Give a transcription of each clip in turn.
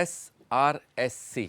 SRSC,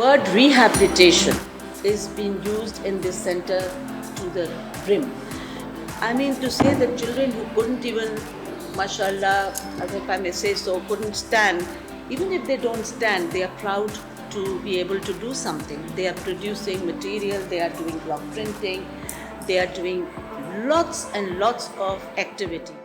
Word rehabilitation is being used in this center to the brim. I mean, to say that children who couldn't even, mashallah, as if I may say so, couldn't stand, even if they don't stand, they are proud to be able to do something. They are producing material, they are doing block printing, they are doing lots and lots of activity.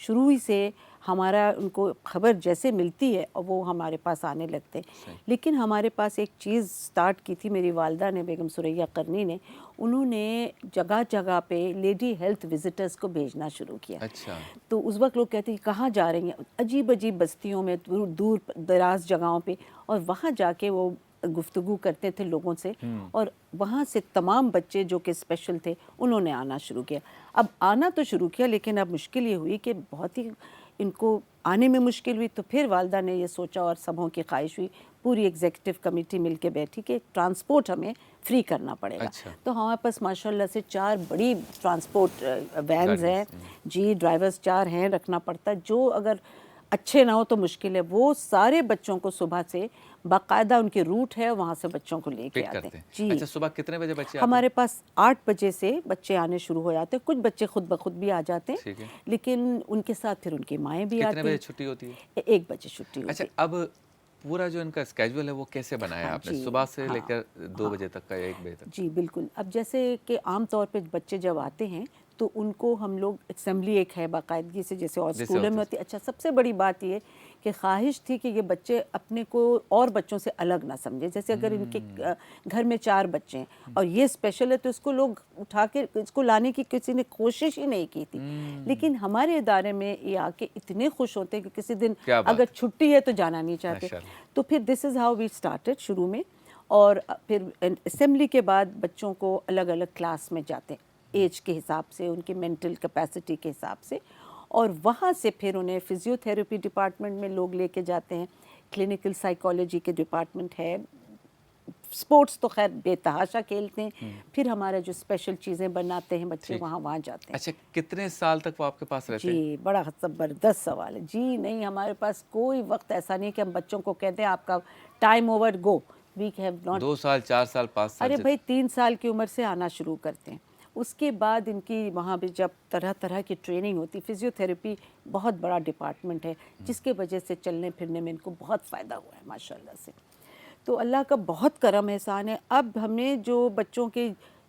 شروع ہی سے ہمارا ان کو خبر جیسے ملتی ہے اور وہ ہمارے پاس آنے لگتے ہیں. لیکن ہمارے پاس ایک چیز سٹارٹ کی تھی میری والدہ نے, بیگم ثریا قرنی نے. انہوں نے جگہ جگہ پہ لیڈی ہیلتھ وزٹرز کو بھیجنا شروع کیا. اچھا. تو اس وقت لوگ کہتے ہیں کہاں جا رہی ہیں, عجیب عجیب بستیوں میں, دور دراز جگہوں پہ, اور وہاں جا کے وہ گفتگو کرتے تھے لوگوں سے, اور وہاں سے تمام بچے جو کہ اسپیشل تھے انہوں نے آنا شروع کیا. اب آنا تو شروع کیا, لیکن اب مشکل یہ ہوئی کہ بہت ہی ان کو آنے میں مشکل ہوئی. تو پھر والدہ نے یہ سوچا اور سبھوں کی خواہش ہوئی, پوری ایگزیکٹو کمیٹی مل کے بیٹھی کہ ٹرانسپورٹ ہمیں فری کرنا پڑے گا. تو ہمارے پاس ماشاء اللہ سے 4 بڑی ٹرانسپورٹ وینز ہیں جی, ڈرائیورز 4 ہیں, رکھنا پڑتا ہے. جو اگر اچھے نہ ہو تو مشکل ہے. وہ سارے بچوں کو صبح سے باقاعدہ ان کے روٹ ہے, وہاں سے بچوں کو لے کے آتے ہیں. جی. اچھا, صبح کتنے بجے بچے آتے ہیں؟ ہمارے پاس 8 بجے سے بچے آنے شروع ہو جاتے ہیں. کچھ بچے خود بخود بھی آ جاتے ہیں, لیکن ان کے ساتھ پھر ان کی مائیں بھی آتی ہیں. کتنے بجے چھٹی ہوتی ہے؟ 1 بجے چھٹی ہوتی ہے. اچھا, اب پورا جو ان کا اسکیجول ہے وہ کیسے بنایا ہے آپ نے, صبح سے لے کر 2 بجے تک کا, 1 بجے تک؟ جی بالکل. اب جیسے کہ عام طور پہ بچے جب آتے ہیں تو ان کو ہم لوگ اسمبلی ایک ہے باقاعدگی سے, جیسے اور اسکولوں میں ہوتی ہے. اچھا, سب سے بڑی بات یہ کہ خواہش تھی کہ یہ بچے اپنے کو اور بچوں سے الگ نہ سمجھے. جیسے اگر ان کے گھر میں 4 بچے ہیں اور یہ اسپیشل ہے تو اس کو لوگ اٹھا کے اس کو لانے کی کسی نے کوشش ہی نہیں کی تھی. لیکن ہمارے ادارے میں یہ آ کے اتنے خوش ہوتے ہیں کہ کسی دن اگر چھٹی ہے تو جانا نہیں چاہتے. تو پھر دس از ہاؤ وی اسٹارٹڈ شروع میں. اور پھر اسمبلی کے بعد بچوں کو الگ الگ کلاس میں جاتے ہیں, ایج کے حساب سے, ان کی مینٹل کیپیسٹی کے حساب سے, اور وہاں سے پھر انہیں فزیو تھیراپی ڈپارٹمنٹ میں لوگ لے کے جاتے ہیں, کلینکل سائیکالوجی کے ڈپارٹمنٹ ہے, سپورٹس تو خیر بے تحاشا کھیلتے ہیں. پھر ہمارا جو اسپیشل چیزیں بناتے ہیں بچے وہاں جاتے ہیں. اچھا, کتنے سال تک وہ آپ کے پاس رہتے ہیں؟ جی بڑا زبردست سوال ہے. جی نہیں, ہمارے پاس کوئی وقت ایسا نہیں کہ ہم بچوں کو کہتے ہیں آپ کا time over, go. We have not. 2 سال, 4 سال, 5 سال؟ ارے بھائی 3 سال کی عمر سے آنا شروع کرتے ہیں. اس کے بعد ان کی وہاں بھی جب طرح طرح کی ٹریننگ ہوتی. فزیو تھیراپی بہت بڑا ڈپارٹمنٹ ہے جس کے وجہ سے چلنے پھرنے میں ان کو بہت فائدہ ہوا ہے ماشاء اللہ سے. تو اللہ کا بہت کرم احسان ہے. اب ہمیں جو بچوں کے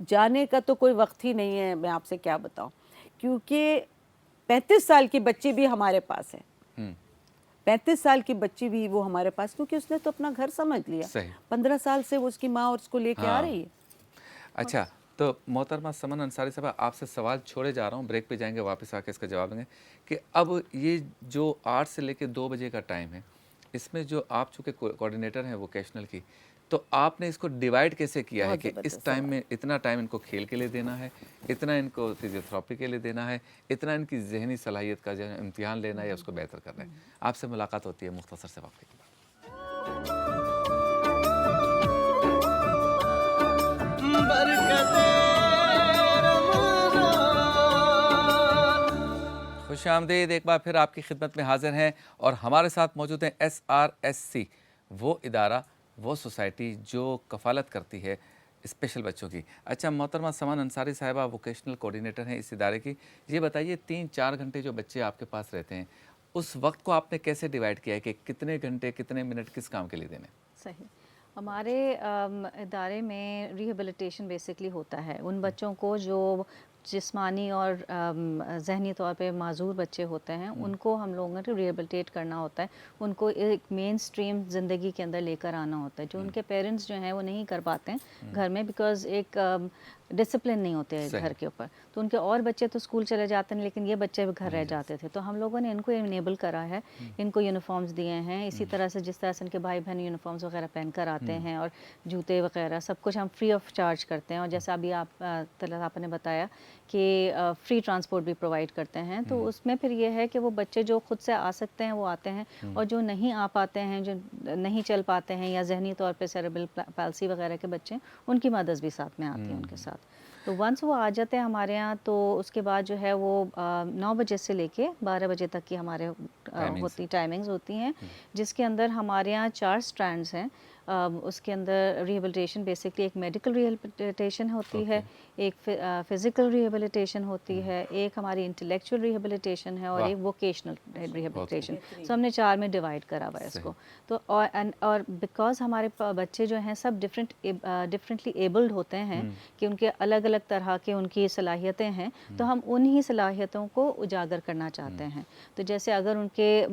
جانے کا تو کوئی وقت ہی نہیں ہے, میں آپ سے کیا بتاؤں, کیونکہ 35 سال کی بچی بھی ہمارے پاس ہے. 35 سال کی بچی بھی وہ ہمارے پاس, کیونکہ اس نے تو اپنا گھر سمجھ لیا. 15 سال سے وہ اس کی ماں اور اس کو لے کے آ رہی ہے. اچھا, تو محترمہ سمن انصاری صاحبہ, آپ سے سوال چھوڑے جا رہا ہوں, بریک پہ جائیں گے, واپس آ کے اس کا جواب دیں گے کہ اب یہ جو 8 سے لے کے 2 بجے کا ٹائم ہے, اس میں جو آپ چونکہ کوآرڈینیٹر ہیں ووکیشنل کی, تو آپ نے اس کو ڈیوائیڈ کیسے کیا ہے کہ اس ٹائم میں اتنا ٹائم ان کو کھیل کے لیے دینا ہے, اتنا ان کو فزیو تھراپی کے لیے دینا ہے, اتنا ان کی ذہنی صلاحیت کا جو امتحان لینا ہے یا اس کو بہتر کرنا ہے؟ آپ سے ملاقات ہوتی ہے مختصر سے وقت کے بعد. خوش آمدید, ایک بار پھر آپ کی خدمت میں حاضر ہیں, اور ہمارے ساتھ موجود ہیں SRSC, وہ ادارہ, وہ سوسائٹی جو کفالت کرتی ہے اسپیشل بچوں کی. اچھا محترمہ سمن انصاری صاحبہ ووکیشنل کوآرڈینیٹر ہیں اس ادارے کی, یہ بتائیے 3-4 گھنٹے جو بچے آپ کے پاس رہتے ہیں, اس وقت کو آپ نے کیسے ڈیوائیڈ کیا ہے کہ کتنے گھنٹے کتنے منٹ کس کام کے لیے دینے؟ صحیح. ہمارے ادارے میں ریہیبلیٹیشن بیسکلی ہوتا ہے ان بچوں کو جو جسمانی اور ذہنی طور پہ معذور بچے ہوتے ہیں, ان کو ہم لوگوں نے ریہیبلیٹیٹ کرنا ہوتا ہے. ان کو ایک مین سٹریم زندگی کے اندر لے کر آنا ہوتا ہے, جو ان کے پیرنٹس جو ہیں وہ نہیں کر پاتے ہیں گھر میں, بیکاز ایک ڈسپلن نہیں ہوتے ہیں گھر کے اوپر. تو ان کے اور بچے تو اسکول چلے جاتے ہیں, لیکن یہ بچے گھر رہ جاتے تھے. تو ہم لوگوں نے ان کو انیبل کرا ہے, ان کو یونیفارمز دیے ہیں. اسی طرح سے جس طرح سے ان کے بھائی بہن یونیفارمز وغیرہ پہن کر آتے ہیں, اور جوتے وغیرہ سب کچھ ہم فری آف چارج کرتے ہیں. اور جیسا ابھی آپ نے بتایا کہ فری ٹرانسپورٹ بھی پرووائڈ کرتے ہیں. تو اس میں پھر یہ ہے کہ وہ بچے جو خود سے آ سکتے ہیں وہ آتے ہیں, اور جو نہیں آ پاتے ہیں, جو نہیں چل پاتے ہیں, یا ذہنی طور پہ سیریبرل پیلسی وغیرہ کے بچے, ان کی مدرس بھی ساتھ میں آتی ہیں ان کے ساتھ. تو ونس وہ آ جاتے ہیں ہمارے ہاں, تو اس کے بعد جو ہے وہ 9 بجے سے لے کے 12 بجے تک کی ہمارے ٹائمنگز ہوتی ہیں, جس کے اندر ہمارے ہاں 4 سٹرینڈز ہیں. اس کے اندر ریہیبلیٹیشن بیسکلی ایک میڈیکل ریہیبلیٹیشن ہوتی ہے, ایک فزیکل ریہیبلیٹیشن ہوتی ہے, ایک ہماری انٹلیکچوئل ریہیبلیٹیشن ہے, اور ایک ووکیشنل ریہیبلیٹیشن. سو ہم نے 4 میں ڈیوائڈ کرا ہوا ہے اس کو. تو اور بیکاز ہمارے بچے جو ہیں سب ڈفرینٹلی ایبلڈ ہوتے ہیں, کہ ان کے الگ الگ الگ طرح کے ان کی صلاحیتیں ہیں تو ہم انہی صلاحیتوں کو اجاگر کرنا چاہتے ہیں. تو جیسے اگر ان کے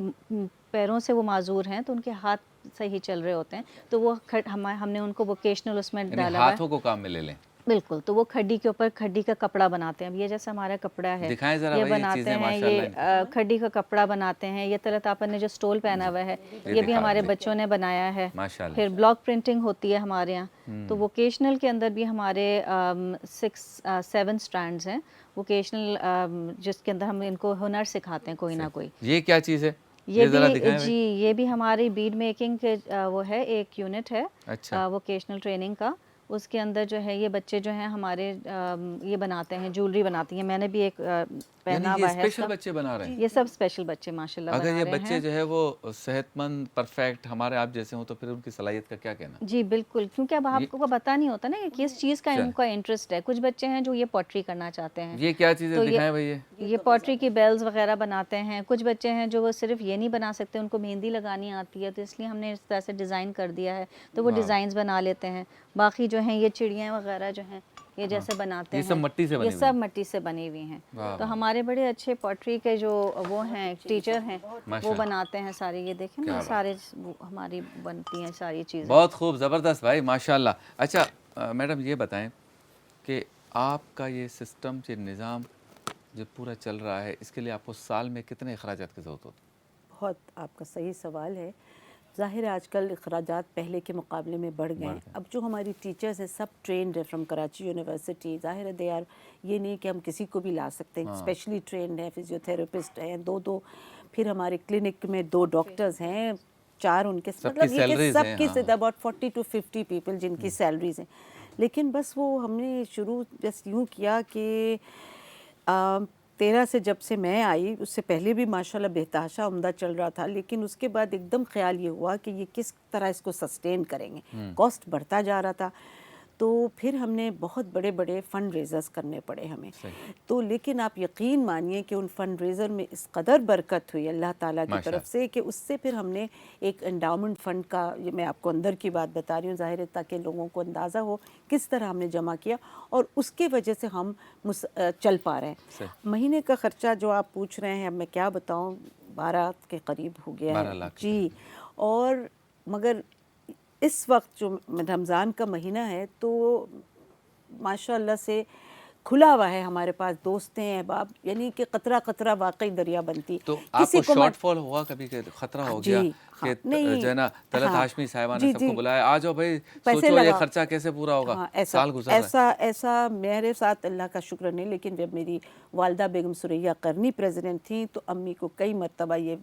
پیروں سے وہ معذور ہیں تو ان کے ہاتھ صحیح چل رہے ہوتے ہیں تو وہ ہم نے ان کو ووکیشنل اس میں یعنی ڈالا ہوا ہے. ہاتھوں کو کام میں لے لیں. بالکل. تو وہ کھڈی کے اوپر کھڈی کا کپڑا بناتے ہیں. اب یہ جیسا ہمارا کپڑا ہے دکھائیں ذرا یہ بھائی، بناتے چیزیں ہیں، ماشاءاللہ یہ کھڈی کا کپڑا بناتے ہیں. یہ طلعت آپا نے جو سٹول پہنا ہوا ہے یہ بھی ہمارے بچوں نے بنایا ہے. ماشاءاللہ. پھر بلاک پرنٹنگ ہوتی ہے ہمارے یہاں. تو ووکیشنل کے اندر بھی ہمارے 7 سٹرینڈز ہیں ووکیشنل، جس کے اندر ہم ان کو ہنر سکھاتے ہیں کوئی نہ کوئی. یہ کیا چیز ہے؟ یہ ذرا بھی دکھائیں جی یہ بھی ہماری بیڈ میکنگ کے وہ ہے، ایک یونٹ ہے اچھا. ووکیشنل ٹریننگ کا. اس کے اندر جو ہے یہ بچے جو ہیں ہمارے یہ بناتے ہیں، جولری بناتی ہیں. میں نے بھی ایک پہنا یعنی یہ ہوا ہے. اسپیشل بچے بنا رہے ہیں. یہ سب اسپیشل بچے ماشاء اللہ اگر بنا یہ رہے بچے ہیں. جو ہے وہ صحت مند پرفیکٹ ہمارے آپ جیسے ہوں تو پھر ان کی صلاحیت کا کیا کہنا؟ جی بالکل، کیونکہ اب آپ کو پتہ نہیں ہوتا نا کہ کس چیز کا ان کا انٹرسٹ ہے. کچھ بچے ہیں جو یہ پوٹری کرنا چاہتے ہیں. یہ کیا چیزیں دکھائیں بھائی؟ یہ پوٹری کی بیلز وغیرہ بناتے ہیں. کچھ بچے ہیں جو وہ صرف یہ نہیں بنا سکتے، ان کو مہندی لگانی آتی ہے، تو اس لیے ہم نے اس طرح سے ڈیزائن کر دیا ہے تو وہ ڈیزائنز بنا لیتے ہیں. باقی جو ہیں یہ چڑیاں وغیرہ جو ہیں یہ جیسے بناتے ہیں، یہ سب مٹی سے بنی یہ ہوئی سب مٹی سے بنی ہوئی ہیں. تو ہمارے بڑے اچھے پوٹری کے جو وہ ہیں ٹیچر ہیں وہ بناتے ہیں سارے. یہ دیکھیں نا سارے ہماری بنتی ہیں ساری چیزیں. بہت خوب، زبردست بھائی ماشاءاللہ. اچھا میڈم یہ بتائیں کہ آپ کا یہ سسٹم، یہ نظام جو پورا چل رہا ہے، اس کے لیے آپ کو سال میں کتنے اخراجات کی ضرورت ہوتی؟ بہت آپ کا صحیح سوال ہے. ظاہر ہے آج کل اخراجات پہلے کے مقابلے میں بڑھ گئے ہیں. اب جو ہماری ٹیچرز ہیں سب ٹرینڈ ہے فرام کراچی یونیورسٹی. ظاہر ہے دے آر، یہ نہیں کہ ہم کسی کو بھی لا سکتے ہیں، اسپیشلی ٹرینڈ ہیں، فزیو تھراپسٹ ہیں 2. پھر ہمارے کلینک میں 2 ڈاکٹرز ہیں، 4 ان کے، مطلب یہ کہ سب کی اباؤٹ 40 to 50 پیپل جن کی سیلریز ہیں. لیکن بس وہ ہم نے شروع بس یوں کیا کہ 13 سے جب سے میں آئی، اس سے پہلے بھی ماشاءاللہ بہتاشا عمدہ چل رہا تھا، لیکن اس کے بعد ایک دم خیال یہ ہوا کہ یہ کس طرح اس کو سسٹین کریں گے. کاسٹ بڑھتا جا رہا تھا تو پھر ہم نے بہت بڑے بڑے فنڈ ریزرز کرنے پڑے ہمیں. تو لیکن آپ یقین مانیے کہ ان فنڈ ریزر میں اس قدر برکت ہوئی اللہ تعالیٰ کی طرف سے کہ اس سے پھر ہم نے ایک انڈاؤمنٹ فنڈ کا، یہ میں آپ کو اندر کی بات بتا رہی ہوں ظاہر ہے تاکہ لوگوں کو اندازہ ہو کس طرح ہم نے جمع کیا، اور اس کی وجہ سے ہم چل پا رہے ہیں. مہینے کا خرچہ جو آپ پوچھ رہے ہیں اب میں کیا بتاؤں، 12 کے قریب ہو گیا ہے جی. اور مگر اس وقت جو رمضان کا مہینہ ہے تو ماشاء اللہ سے کھلا ہوا ہے ہمارے پاس دوست ہیں احباب، یعنی کہ قطرہ قطرہ واقعی دریا بنتی. تو آپ کو شارٹ فال ہوا کبھی کہ خطرہ ہو گیا کہ جو ہے نا طلعت ہاشمی صاحبہ نے سب کو بلایا آ جاؤ بھائی سوچو یہ خرچہ کیسے پورا ہوگا، سال گزر رہا ہے؟ ایسا میرے ساتھ اللہ کا شکر نہیں، لیکن جب میری والدہ بیگم ثریا قرنی پریزیڈنٹ تھیں تو امی کو کئی مرتبہ یہ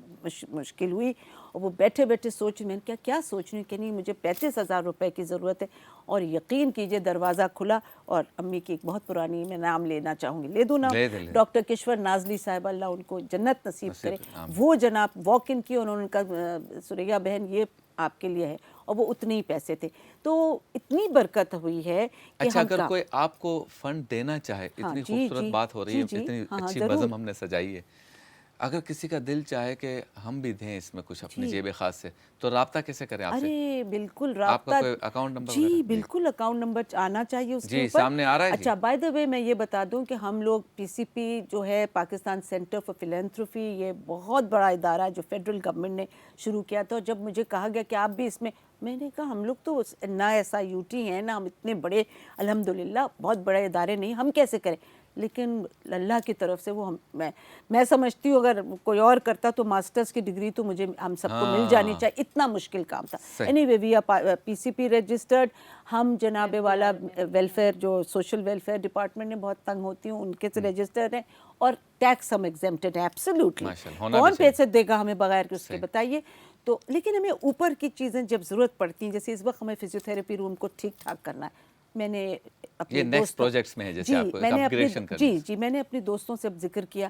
مشکل ہوئی، اور وہ بیٹھے بیٹھے میں نے کیا سوچ رہی ہوں کہ نہیں مجھے 35,000 روپے کی ضرورت ہے. اور یقین کیجئے دروازہ کھلا، اور امی کی ایک بہت پرانی، میں نام لینا چاہوں گی، لے دوں نام، ڈاکٹر کشور نازلی صاحبہ، اللہ ان کو جنت نصیب کرے. وہ جناب واک ان کی، انہوں نے کہا ثریا بہن یہ آپ کے لیے ہے، اور وہ اتنے ہی پیسے تھے. تو اتنی برکت ہوئی ہے کہ اچھا اگر کوئی آپ کو فنڈ دینا چاہے، اتنی خوبصورت بات ہو رہی ہے، اتنی اچھی بزم ہم نے سجائی ہے، اگر کسی کا دل چاہے کہ ہم بھی دیں اس میں کچھ اپنی جیب خاص سے، تو رابطہ کیسے کریں آپ سے؟ ارے بالکل آپ رابطہ، کا کوئی اکاؤنٹ نمبر؟ جی بالکل اکاؤنٹ نمبر آنا چاہیے اس کے اوپر. سامنے آ رہا ہے. اچھا بائی دا وے میں یہ بتا دوں کہ ہم لوگ PCP جو ہے پاکستان سینٹر فار فلینتھروپی، یہ بہت بڑا ادارہ ہے جو فیڈرل گورنمنٹ نے شروع کیا تھا. اور جب مجھے کہا گیا کہ آپ بھی اس میں نے کہا ہم لوگ تو نہ SIUT ہیں نہ ہم اتنے بڑے، الحمدللہ بہت بڑے ادارے نہیں، ہم کیسے کریں. لیکن اللہ کی طرف سے وہ میں سمجھتی ہوں اگر کوئی اور کرتا تو ماسٹرز کی ڈگری تو مجھے ہم سب کو مل جانی چاہیے، اتنا مشکل کام تھا. Anyway we are PCP registered. ہم جناب والا ویلفیئر جو سوشل ویلفیئر ڈپارٹمنٹ نے بہت تنگ ہوتی ہوں ان کے سے رجسٹرڈ ہیں، اور ٹیکس ہم ایگزیمپٹڈ ہیں ایبسلیوٹلی. کون پیسے دے گا ہمیں بغیر کہ اس کے، بتائیے. تو لیکن ہمیں اوپر کی چیزیں جب ضرورت پڑتی ہیں، جیسے اس وقت ہمیں فزیو تھراپی روم کو ٹھیک ٹھاک کرنا ہے، میں نے اپنے نیکسٹ پروجیکٹس میں ہے جیسے آپ کو اپ گریڈیشن کرنا. جی میں نے اپنے دوستوں سے اب ذکر کیا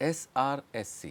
SRSC,